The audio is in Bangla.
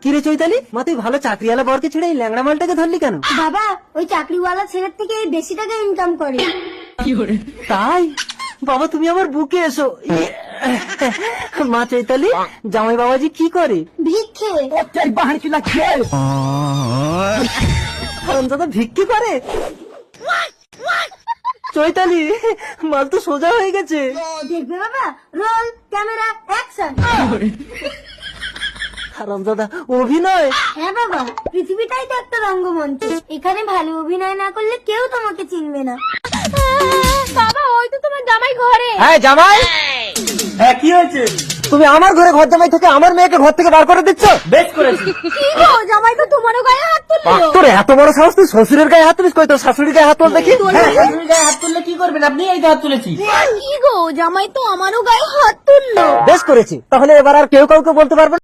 কিরে চৈতালি, মা তুই ভালো চাকরিওয়ালা বরকে ছেড়ে এই ল্যাংড়া মালটাকে ধরলি কেন? বাবা ওই চাকরিওয়ালা ছেলের থেকে বেশি টাকা ইনকাম করে। তাই? বাবা তুমি আমার বুকে এসো। মা চৈতালি, জামাই বাবাজি কি করে? ভিক্ষে। দাদা ভিক্ষি করে? চৈতালি, মাল তো সোজা হয়ে গেছে। দেখবে বাবা, রোল ক্যামেরা অ্যাকশন। হারামজাদা অভিনয়? হ্যাঁ বাবা, পৃথিবীটাই তো একটা রঙ্গমঞ্চ, এখানে ভালো অভিনয় না করলে কেউ তোমাকে চিনবে না। বাবা ওই তো তোমার জামাই ঘরে। হ্যাঁ জামাই। হ্যাঁ কি হয়েছে? তুমি আমার ঘরে ঘর জামাই থেকে আমার মেয়েকে ঘর থেকে বার করে দিচ্ছ? বেশ করেছি। কি গো, জামাই তো তোমারও গায়ে হাত তুললো। তোর এত বড় সাহস, তুই শ্বশুরের গায়ে হাত তুলিস? কই তোর শাশুড়ির গায়ে হাত তুল দেখি। হ্যাঁ, শাশুড়ির গায়ে হাত তুললে কি করবেন আপনি? এই তো হাত তুলেছি। কি গো, জামাই তো আমারও গায়ে হাত তুললো। বেশ করেছি, তাহলে এবার আর কেউ কাউকে বলতে পারবে না।